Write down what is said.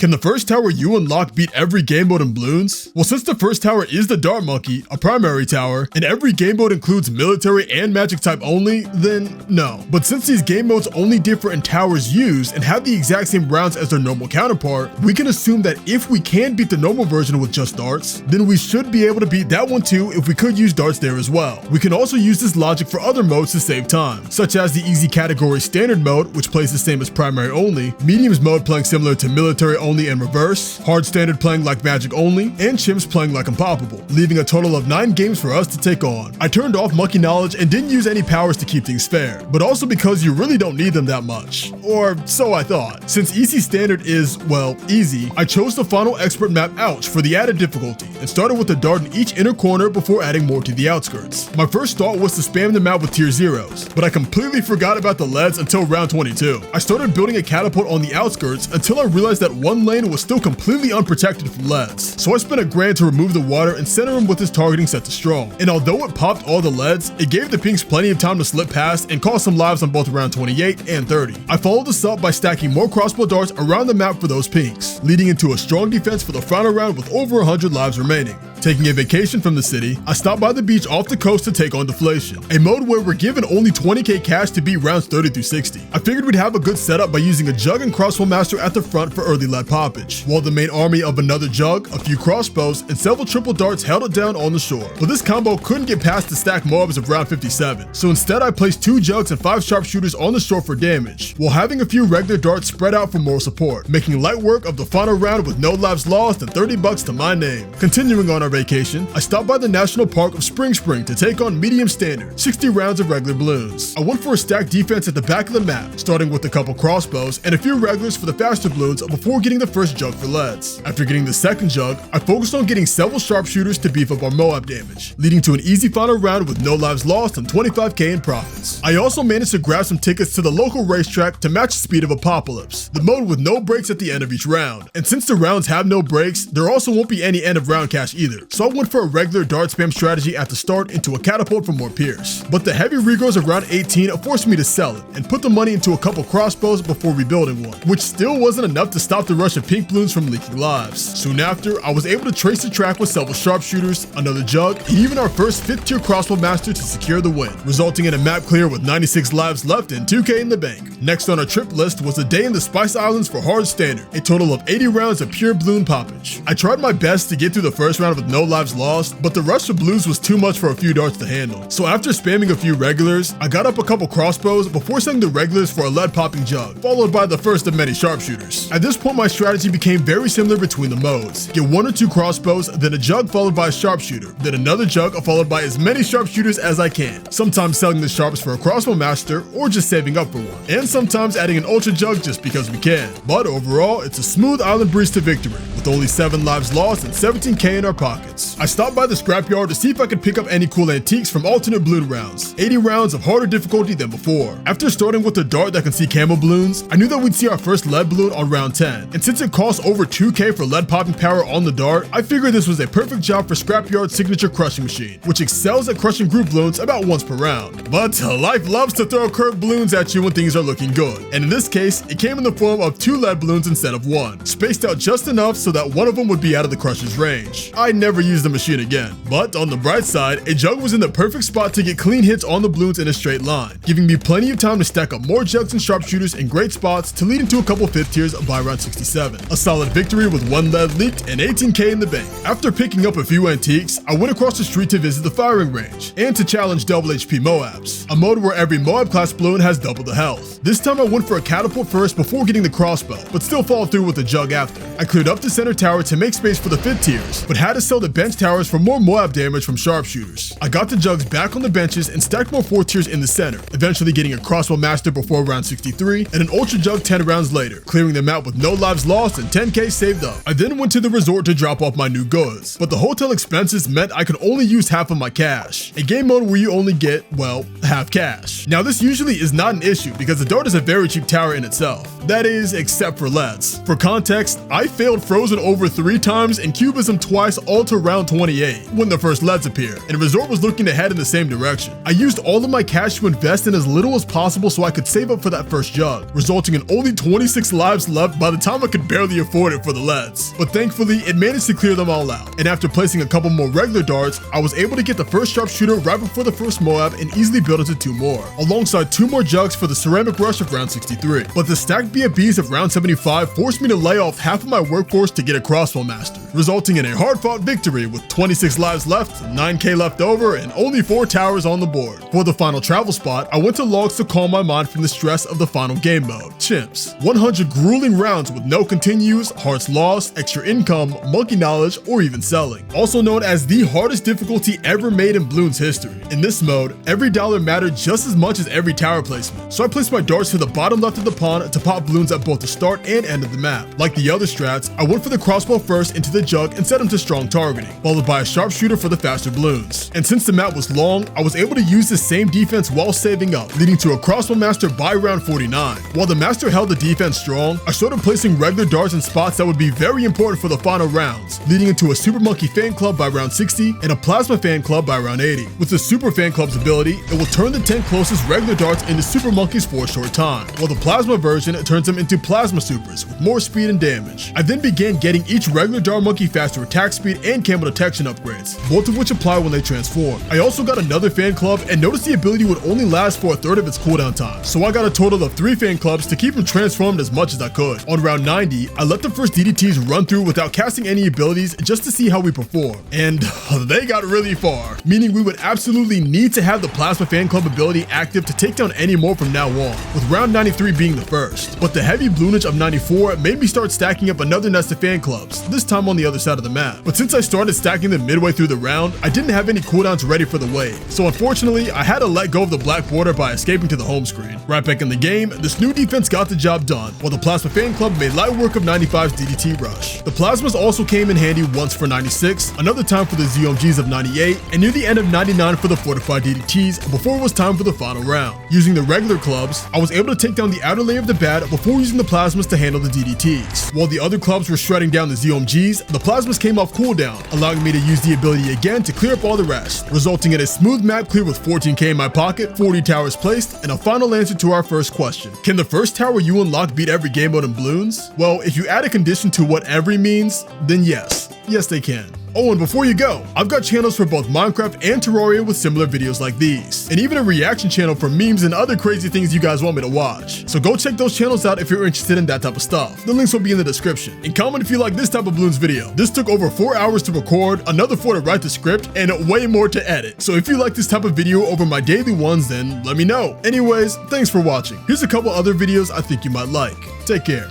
Can the first tower you unlock beat every game mode in Bloons? Well, since the first tower is the Dart Monkey, a primary tower, and every game mode includes military and magic type only, then no. But since these game modes only differ in towers used and have the exact same rounds as their normal counterpart, we can assume that if we can beat the normal version with just darts, then we should be able to beat that one too if we could use darts there as well. We can also use this logic for other modes to save time, such as the easy category standard mode, which plays the same as primary only, mediums mode playing similar to military only and reverse, hard standard playing like magic only, and chimps playing like unpoppable, leaving a total of 9 games for us to take on. I turned off monkey knowledge and didn't use any powers to keep things fair, but also because you really don't need them that much. Or so I thought. Since easy standard is, well, easy, I chose the final expert map Ouch for the added difficulty and started with a dart in each inner corner before adding more to the outskirts. My first thought was to spam the map with tier 0s, but I completely forgot about the leads until round 22. I started building a catapult on the outskirts until I realized that one lane was still completely unprotected from leads. So I spent a grand to remove the water and center him with his targeting set to strong. And although it popped all the leads, it gave the pinks plenty of time to slip past and cost some lives on both round 28 and 30. I followed this up by stacking more crossbow darts around the map for those pinks, leading into a strong defense for the final round with over 100 lives remaining. Taking a vacation from the city, I stopped by the beach off the coast to take on Deflation, a mode where we're given only 20k cash to beat rounds 30 through 60. I figured we'd have a good setup by using a jug and crossbow master at the front for early lead poppage, while the main army of another jug, a few crossbows, and several triple darts held it down on the shore. But this combo couldn't get past the stack moabs of round 57, so instead I placed 2 jugs and 5 sharpshooters on the shore for damage, while having a few regular darts spread out for more support, making light work of the final round with no lives lost and 30 bucks to my name. Continuing on our vacation, I stopped by the national park of Spring to take on medium standard, 60 rounds of regular balloons. I went for a stacked defense at the back of the map, starting with a couple crossbows and a few regulars for the faster balloons before getting the first jug for leads. After getting the second jug, I focused on getting several sharpshooters to beef up our Moab damage, leading to an easy final round with no lives lost and 25k in profits. I also managed to grab some tickets to the local racetrack to match the speed of Apocalypse, the mode with no breaks at the end of each round. And since the rounds have no breaks, there also won't be any end of round cash either, so I went for a regular dart spam strategy at the start into a catapult for more pierce. But the heavy regros around 18 forced me to sell it and put the money into a couple crossbows before rebuilding one, which still wasn't enough to stop the rush of pink balloons from leaking lives. Soon after, I was able to trace the track with several sharpshooters, another jug, and even our first 5th tier crossbow master to secure the win, resulting in a map clear with 96 lives left and 2k in the bank. Next on our trip list was a day in the Spice Islands for hard standard, a total of 80 rounds of pure balloon poppage. I tried my best to get through the first round with no lives lost, but the rush of blues was too much for a few darts to handle. So after spamming a few regulars, I got up a couple crossbows before setting the regulars for a lead popping jug, followed by the first of many sharpshooters. At this point, my strategy became very similar between the modes. Get 1 or 2 crossbows, then a jug followed by a sharpshooter, then another jug followed by as many sharpshooters as I can, sometimes selling the sharps for a crossbow master or just saving up for one, and sometimes adding an ultra jug just because we can. But overall, it's a smooth island breeze to victory, with only 7 lives lost and 17k in our pockets. I stopped by the scrapyard to see if I could pick up any cool antiques from alternate balloon rounds, 80 rounds of harder difficulty than before. After starting with a dart that can see camo balloons, I knew that we'd see our first lead balloon on round 10, and since it costs over 2k for lead popping power on the dart, I figured this was a perfect job for Scrapyard's signature crushing machine, which excels at crushing group balloons about once per round. But life loves to throw curved balloons at you when things are looking good, and in this case, it came in the form of 2 lead balloons instead of 1, spaced out just enough so that one of them would be out of the crusher's range. I never used the machine again, but on the bright side, a jug was in the perfect spot to get clean hits on the balloons in a straight line, giving me plenty of time to stack up more jugs and sharpshooters in great spots to lead into a couple 5th tiers by round 67. A solid victory with 1 lead leaked and 18k in the bank. After picking up a few antiques, I went across the street to visit the firing range and to challenge double HP moabs, a mode where every moab class balloon has double the health. This time I went for a catapult first before getting the crossbow, but still followed through with the jug after. I cleared up the center tower to make space for the 5th tiers, but had to sell the bench towers for more moab damage from sharpshooters. I got the jugs back on the benches and stacked more 4th tiers in the center, eventually getting a crossbow master before round 63 and an ultra jug 10 rounds later, clearing them out with no lives lost and 10k saved up. I then went to the resort to drop off my new goods, but the hotel expenses meant I could only use half of my cash, a game mode where you only get, well, half cash. Now this usually is not an issue because the dart is a very cheap tower in itself, that is, except for leads. For context, I I failed Frozen over 3 times and Cubism twice, all to round 28, when the first leads appeared, and Resort was looking to head in the same direction. I used all of my cash to invest in as little as possible so I could save up for that first jug, resulting in only 26 lives left by the time I could barely afford it for the leads. But thankfully, it managed to clear them all out, and after placing a couple more regular darts, I was able to get the first sharpshooter right before the first Moab and easily build into 2 more, alongside 2 more jugs for the ceramic rush of round 63. But the stacked BFBs of round 75 forced me to lay off half of my workforce to get a crossbow master, resulting in a hard-fought victory with 26 lives left, 9k left over, and only 4 towers on the board. For the final travel spot, I went to logs to calm my mind from the stress of the final game mode, Chimps. 100 grueling rounds with no continues, hearts lost, extra income, monkey knowledge, or even selling. Also known as the hardest difficulty ever made in Bloons history. In this mode, every dollar mattered just as much as every tower placement, so I placed my darts to the bottom left of the pond to pop Bloons at both the start and end of the map. Like the other strats, I went for the crossbow first into the jug and set him to strong targeting, followed by a sharpshooter for the faster Bloons. And since the map was long, I was able to use the same defense while saving up, leading to a crossbow master by round 49. While the master held the defense strong, I started placing regular darts in spots that would be very important for the final rounds, leading into a Super Monkey fan club by round 60 and a Plasma fan club by round 80. With the Super fan club's ability, it will turn the 10 closest regular darts into Super Monkeys for a short time, while the Plasma version turns them into Plasma Supers with more speed and damage. I then began getting each regular dart monkey faster attack speed and camo detection upgrades, both of which apply when they transform. I also got another fan club and noticed the ability would only last for a third of its cooldown time, so I got a total of 3 fan clubs to keep them transformed as much as I could. On round 90, I let the first DDTs run through without casting any abilities just to see how we perform, and they got really far, meaning we would absolutely need to have the Plasma fan club ability active to take down any more from now on, with round 93 being the first. But the heavy bloonage of 94 made me start stacking up another nest of fan clubs, this time on the other side of the map. But since I started stacking them midway through the round, I didn't have any cooldowns ready for the wave, so unfortunately I had to let go of the black border by escaping to the home screen. Right back in the game, this new defense got the job done, while the Plasma fan club made light work of 95's DDT rush. The Plasmas also came in handy once for 96, another time for the ZOMGs of 98, and near the end of 99 for the fortified DDTs before it was time for the final round. Using the regular clubs, I was able to take down the outer layer of the bat before using the Plasmas to handle the DDTs. While the other clubs were shredding down the ZOMGs, the Plasmas came off cooldown, allowing me to use the ability again to clear up all the rest, resulting in a smooth map clear with 14k in my pocket, 40 towers placed, and a final answer to our first question. Can the first tower you unlock beat every game mode in Bloons? Well, if you add a condition to what every means, then yes. Yes, they can. Oh, and before you go, I've got channels for both Minecraft and Terraria with similar videos like these, and even a reaction channel for memes and other crazy things you guys want me to watch. So go check those channels out if you're interested in that type of stuff. The links will be in the description. And comment if you like this type of Bloons video. This took over 4 hours to record, another 4 to write the script, and way more to edit. So if you like this type of video over my daily ones, then let me know. Anyways, thanks for watching. Here's a couple other videos I think you might like. Take care.